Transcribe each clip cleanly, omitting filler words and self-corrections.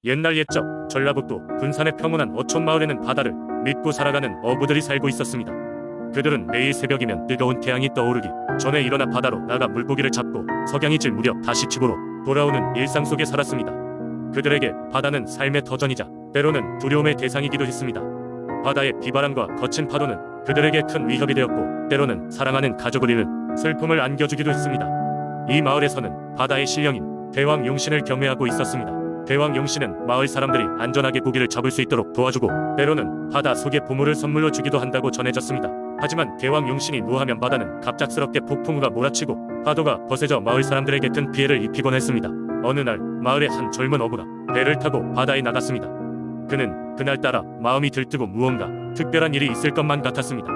옛날 옛적 전라북도 군산의 평온한 어촌 마을에는 바다를 믿고 살아가는 어부들이 살고 있었습니다. 그들은 매일 새벽이면 뜨거운 태양이 떠오르기 전에 일어나 바다로 나가 물고기를 잡고 석양이 질 무렵 다시 집으로 돌아오는 일상 속에 살았습니다. 그들에게 바다는 삶의 터전이자 때로는 두려움의 대상이기도 했습니다. 바다의 비바람과 거친 파도는 그들에게 큰 위협이 되었고 때로는 사랑하는 가족을 잃은 슬픔을 안겨주기도 했습니다. 이 마을에서는 바다의 신령인 대왕 용신을 경외하고 있었습니다. 대왕 용신은 마을 사람들이 안전하게 고기를 잡을 수 있도록 도와주고 때로는 바다 속의 보물을 선물로 주기도 한다고 전해졌습니다. 하지만 대왕 용신이 노하면 바다는 갑작스럽게 폭풍우가 몰아치고 파도가 거세져 마을 사람들에게 큰 피해를 입히곤 했습니다. 어느 날 마을의 한 젊은 어부가 배를 타고 바다에 나갔습니다. 그는 그날따라 마음이 들뜨고 무언가 특별한 일이 있을 것만 같았습니다.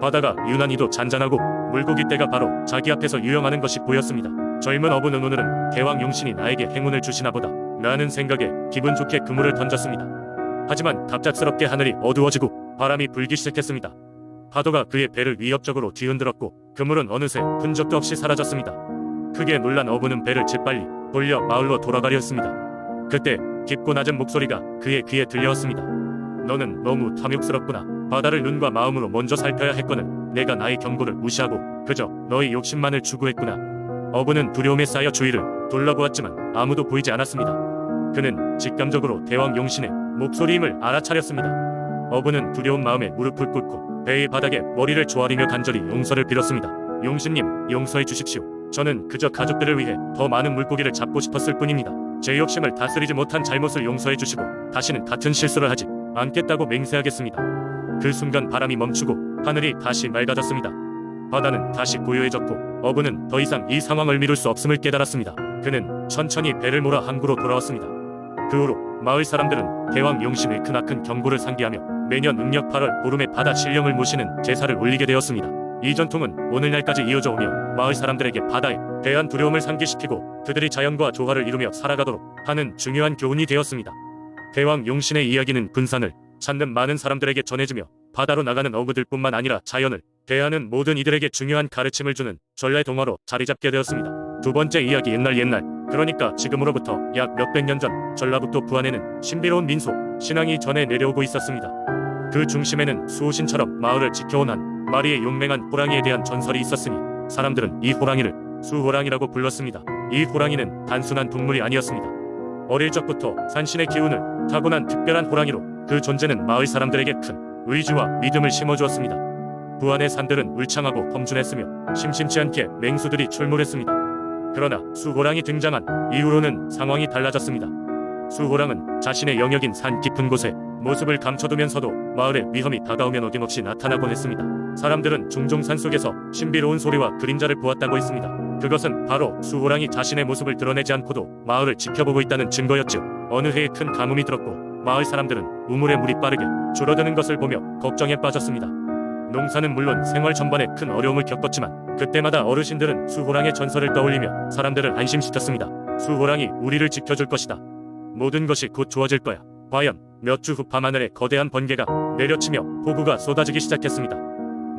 바다가 유난히도 잔잔하고 물고기 떼가 바로 자기 앞에서 유영하는 것이 보였습니다. 젊은 어부는 오늘은 대왕 용신이 나에게 행운을 주시나 보다 라는 생각에 기분 좋게 그물을 던졌습니다. 하지만 갑작스럽게 하늘이 어두워지고 바람이 불기 시작했습니다. 파도가 그의 배를 위협적으로 뒤흔들었고 그물은 어느새 흔적도 없이 사라졌습니다. 크게 놀란 어부는 배를 재빨리 돌려 마을로 돌아가려 했습니다. 그때 깊고 낮은 목소리가 그의 귀에 들려왔습니다. 너는 너무 탐욕스럽구나. 바다를 눈과 마음으로 먼저 살펴야 했거늘 내가 나의 경고를 무시하고 그저 너의 욕심만을 추구했구나. 어부는 두려움에 쌓여 주위를 둘러보았지만 아무도 보이지 않았습니다. 그는 직감적으로 대왕 용신의 목소리임을 알아차렸습니다. 어부는 두려운 마음에 무릎을 꿇고 배의 바닥에 머리를 조아리며 간절히 용서를 빌었습니다. 용신님, 용서해 주십시오. 저는 그저 가족들을 위해 더 많은 물고기를 잡고 싶었을 뿐입니다. 제 욕심을 다스리지 못한 잘못을 용서해 주시고 다시는 같은 실수를 하지 않겠다고 맹세하겠습니다. 그 순간 바람이 멈추고 하늘이 다시 맑아졌습니다. 바다는 다시 고요해졌고 어부는 더 이상 이 상황을 미룰 수 없음을 깨달았습니다. 그는 천천히 배를 몰아 항구로 돌아왔습니다. 그 후로 마을 사람들은 대왕 용신의 크나큰 경고를 상기하며 매년 음력 8월 보름에 바다 신령을 모시는 제사를 올리게 되었습니다. 이 전통은 오늘날까지 이어져 오며 마을 사람들에게 바다에 대한 두려움을 상기시키고 그들이 자연과 조화를 이루며 살아가도록 하는 중요한 교훈이 되었습니다. 대왕 용신의 이야기는 군산을 찾는 많은 사람들에게 전해지며 바다로 나가는 어부들뿐만 아니라 자연을 대하는 모든 이들에게 중요한 가르침을 주는 전래 동화로 자리잡게 되었습니다. 두 번째 이야기 옛날 그러니까 지금으로부터 약 몇백 년 전 전라북도 부안에는 신비로운 민속 신앙이 전해 내려오고 있었습니다. 그 중심에는 수호신처럼 마을을 지켜온 한 마리의 용맹한 호랑이에 대한 전설이 있었으니 사람들은 이 호랑이를 수호랑이라고 불렀습니다. 이 호랑이는 단순한 동물이 아니었습니다. 어릴 적부터 산신의 기운을 타고난 특별한 호랑이로 그 존재는 마을 사람들에게 큰 의지와 믿음을 심어주었습니다. 부안의 산들은 울창하고 험준했으며 심심치 않게 맹수들이 출몰했습니다. 그러나 수호랑이 등장한 이후로는 상황이 달라졌습니다. 수호랑은 자신의 영역인 산 깊은 곳에 모습을 감춰두면서도 마을에 위험이 다가오면 어김없이 나타나곤 했습니다. 사람들은 종종 산속에서 신비로운 소리와 그림자를 보았다고 했습니다. 그것은 바로 수호랑이 자신의 모습을 드러내지 않고도 마을을 지켜보고 있다는 증거였죠. 어느 해에 큰 가뭄이 들었고 마을 사람들은 우물의 물이 빠르게 줄어드는 것을 보며 걱정에 빠졌습니다. 농사는 물론 생활 전반에 큰 어려움을 겪었지만 그때마다 어르신들은 수호랑의 전설을 떠올리며 사람들을 안심시켰습니다. 수호랑이 우리를 지켜줄 것이다. 모든 것이 곧 좋아질 거야. 과연 몇 주 후 밤하늘에 거대한 번개가 내려치며 폭우가 쏟아지기 시작했습니다.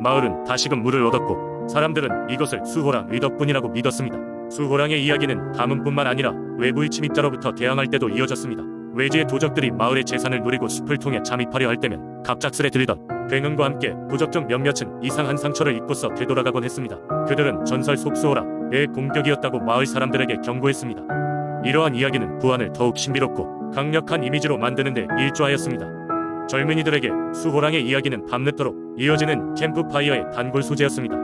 마을은 다시금 물을 얻었고 사람들은 이것을 수호랑의 덕분이라고 믿었습니다. 수호랑의 이야기는 가뭄뿐만 아니라 외부의 침입자로부터 대항할 때도 이어졌습니다. 외지의 도적들이 마을의 재산을 노리고 숲을 통해 잠입하려 할 때면 갑작스레 들리던 굉음과 함께 부적 중 몇몇은 이상한 상처를 입고서 되돌아가곤 했습니다. 그들은 전설 속 수호랑의 공격이었다고 마을 사람들에게 경고했습니다. 이러한 이야기는 부안을 더욱 신비롭고 강력한 이미지로 만드는 데 일조하였습니다. 젊은이들에게 수호랑의 이야기는 밤늦도록 이어지는 캠프파이어의 단골 소재였습니다.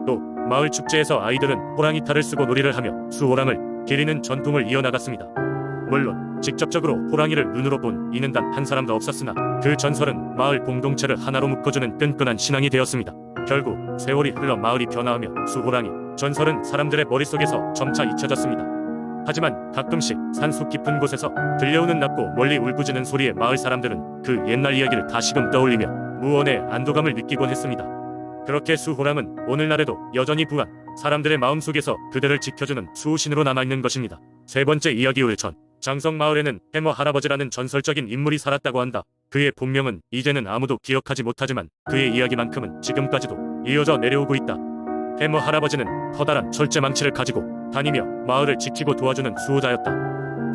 또 마을 축제에서 아이들은 호랑이 탈을 쓰고 놀이를 하며 수호랑을 기리는 전통을 이어나갔습니다. 물론 직접적으로 호랑이를 눈으로 본 이는 단 한 사람도 없었으나 그 전설은 마을 공동체를 하나로 묶어주는 끈끈한 신앙이 되었습니다. 결국 세월이 흘러 마을이 변화하며 수호랑이 전설은 사람들의 머릿속에서 점차 잊혀졌습니다. 하지만 가끔씩 산속 깊은 곳에서 들려오는 낮고 멀리 울부짖는 소리에 마을 사람들은 그 옛날 이야기를 다시금 떠올리며 무언의 안도감을 느끼곤 했습니다. 그렇게 수호랑은 오늘날에도 여전히 부안 사람들의 마음속에서 그들을 지켜주는 수호신으로 남아있는 것입니다. 세 번째 이야기 울천 장성마을에는 해머 할아버지라는 전설적인 인물이 살았다고 한다. 그의 본명은 이제는 아무도 기억하지 못하지만 그의 이야기만큼은 지금까지도 이어져 내려오고 있다. 해머 할아버지는 커다란 철제 망치를 가지고 다니며 마을을 지키고 도와주는 수호자였다.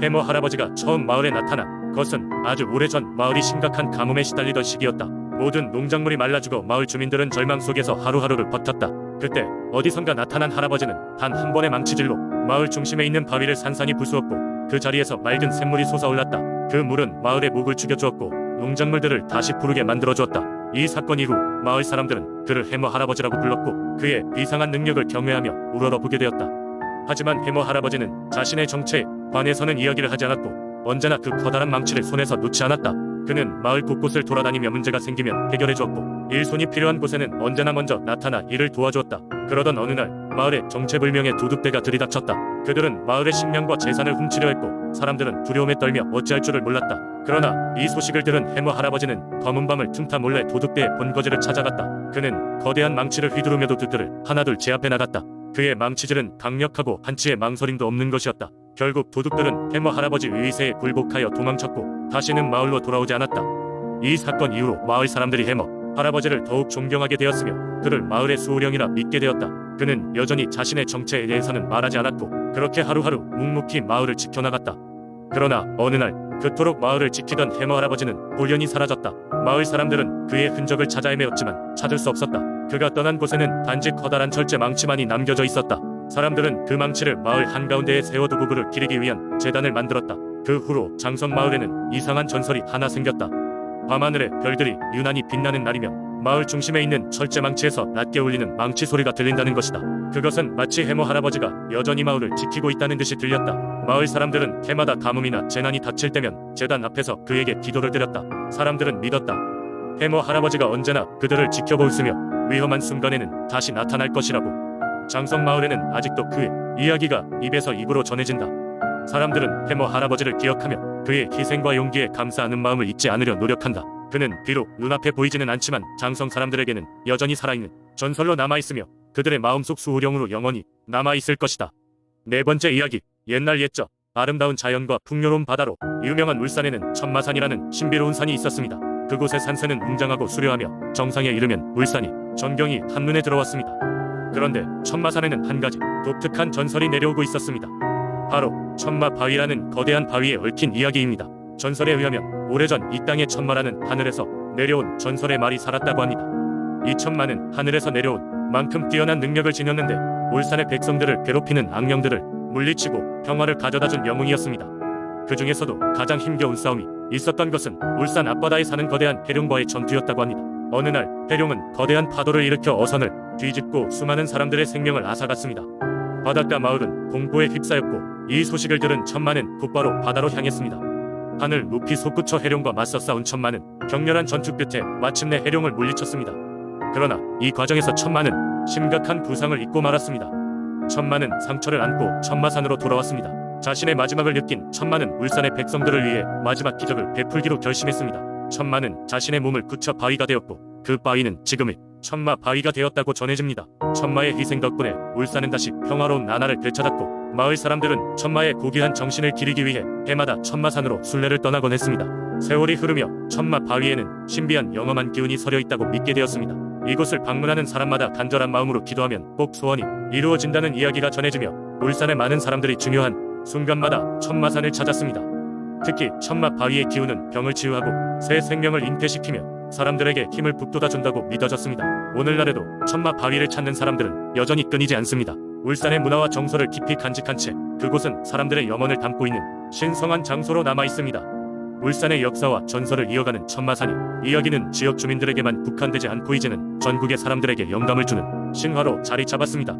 해머 할아버지가 처음 마을에 나타난 것은 아주 오래전 마을이 심각한 가뭄에 시달리던 시기였다. 모든 농작물이 말라죽어 마을 주민들은 절망 속에서 하루하루를 버텼다. 그때 어디선가 나타난 할아버지는 단 한 번의 망치질로 마을 중심에 있는 바위를 산산이 부수었고 그 자리에서 맑은 샘물이 솟아올랐다. 그 물은 마을의 목을 죽여주었고 농작물들을 다시 푸르게 만들어주었다. 이 사건 이후 마을 사람들은 그를 해머 할아버지라고 불렀고 그의 비상한 능력을 경외하며 우러러보게 되었다. 하지만 해머 할아버지는 자신의 정체에 관해서는 이야기를 하지 않았고 언제나 그 커다란 망치를 손에서 놓지 않았다. 그는 마을 곳곳을 돌아다니며 문제가 생기면 해결해주었고 일손이 필요한 곳에는 언제나 먼저 나타나 이를 도와주었다. 그러던 어느 날 마을에 정체불명의 도둑대가 들이닥쳤다. 그들은 마을의 식량과 재산을 훔치려 했고 사람들은 두려움에 떨며 어찌할 줄을 몰랐다. 그러나 이 소식을 들은 해머 할아버지는 검은 밤을 틈타 몰래 도둑대의 본거지를 찾아갔다. 그는 거대한 망치를 휘두르며 도둑들을 하나둘 제압해 나갔다. 그의 망치질은 강력하고 한치의 망설임도 없는 것이었다. 결국 도둑들은 해머 할아버지 의세에 굴복하여 도망쳤고 다시는 마을로 돌아오지 않았다. 이 사건 이후로 마을 사람들이 해머 할아버지를 더욱 존경하게 되었으며 그를 마을의 수호령이라 믿게 되었다. 그는 여전히 자신의 정체에 대해서는 말하지 않았고 그렇게 하루하루 묵묵히 마을을 지켜나갔다. 그러나 어느 날 그토록 마을을 지키던 해머 할아버지는 우연히 사라졌다. 마을 사람들은 그의 흔적을 찾아 헤매었지만 찾을 수 없었다. 그가 떠난 곳에는 단지 커다란 철제 망치만이 남겨져 있었다. 사람들은 그 망치를 마을 한가운데에 세워두고 그를 기리기 위한 제단을 만들었다. 그 후로 장성 마을에는 이상한 전설이 하나 생겼다. 밤하늘에 별들이 유난히 빛나는 날이면 마을 중심에 있는 철제 망치에서 낮게 울리는 망치 소리가 들린다는 것이다. 그것은 마치 해머 할아버지가 여전히 마을을 지키고 있다는 듯이 들렸다. 마을 사람들은 해마다 가뭄이나 재난이 닥칠 때면 제단 앞에서 그에게 기도를 드렸다. 사람들은 믿었다. 해머 할아버지가 언제나 그들을 지켜보으며 위험한 순간에는 다시 나타날 것이라고. 장성 마을에는 아직도 그의 이야기가 입에서 입으로 전해진다. 사람들은 해머 할아버지를 기억하며 그의 희생과 용기에 감사하는 마음을 잊지 않으려 노력한다. 그는 비록 눈앞에 보이지는 않지만 장성 사람들에게는 여전히 살아있는 전설로 남아있으며 그들의 마음속 수호령으로 영원히 남아있을 것이다. 네 번째 이야기, 옛날 옛적 아름다운 자연과 풍요로운 바다로 유명한 울산에는 천마산이라는 신비로운 산이 있었습니다. 그곳의 산세는 웅장하고 수려하며 정상에 이르면 울산이 전경이 한눈에 들어왔습니다. 그런데 천마산에는 한 가지 독특한 전설이 내려오고 있었습니다. 바로 천마바위라는 거대한 바위에 얽힌 이야기입니다. 전설에 의하면 오래전 이 땅에 천마라는 하늘에서 내려온 전설의 말이 살았다고 합니다. 이 천마는 하늘에서 내려온 만큼 뛰어난 능력을 지녔는데 울산의 백성들을 괴롭히는 악령들을 물리치고 평화를 가져다준 영웅이었습니다. 그 중에서도 가장 힘겨운 싸움이 있었던 것은 울산 앞바다에 사는 거대한 해룡과의 전투였다고 합니다. 어느 날 해룡은 거대한 파도를 일으켜 어선을 뒤집고 수많은 사람들의 생명을 앗아갔습니다. 바닷가 마을은 공포에 휩싸였고 이 소식을 들은 천마는 곧바로 바다로 향했습니다. 하늘 높이 솟구쳐 해룡과 맞서 싸운 천마는 격렬한 전투 끝에 마침내 해룡을 물리쳤습니다. 그러나 이 과정에서 천마는 심각한 부상을 입고 말았습니다. 천마는 상처를 안고 천마산으로 돌아왔습니다. 자신의 마지막을 느낀 천마는 울산의 백성들을 위해 마지막 기적을 베풀기로 결심했습니다. 천마는 자신의 몸을 굳혀 바위가 되었고 그 바위는 지금의 천마 바위가 되었다고 전해집니다. 천마의 희생 덕분에 울산은 다시 평화로운 나날을 되찾았고 마을 사람들은 천마의 고귀한 정신을 기리기 위해 해마다 천마산으로 순례를 떠나곤 했습니다. 세월이 흐르며 천마 바위에는 신비한 영험한 기운이 서려 있다고 믿게 되었습니다. 이곳을 방문하는 사람마다 간절한 마음으로 기도하면 꼭 소원이 이루어진다는 이야기가 전해지며 울산의 많은 사람들이 중요한 순간마다 천마산을 찾았습니다. 특히 천마 바위의 기운은 병을 치유하고 새 생명을 잉태시키며 사람들에게 힘을 북돋아준다고 믿어졌습니다. 오늘날에도 천마 바위를 찾는 사람들은 여전히 끊이지 않습니다. 울산의 문화와 정서를 깊이 간직한 채 그곳은 사람들의 영혼을 담고 있는 신성한 장소로 남아있습니다. 울산의 역사와 전설을 이어가는 천마산이 이야기는 지역 주민들에게만 국한되지 않고 이제는 전국의 사람들에게 영감을 주는 신화로 자리 잡았습니다.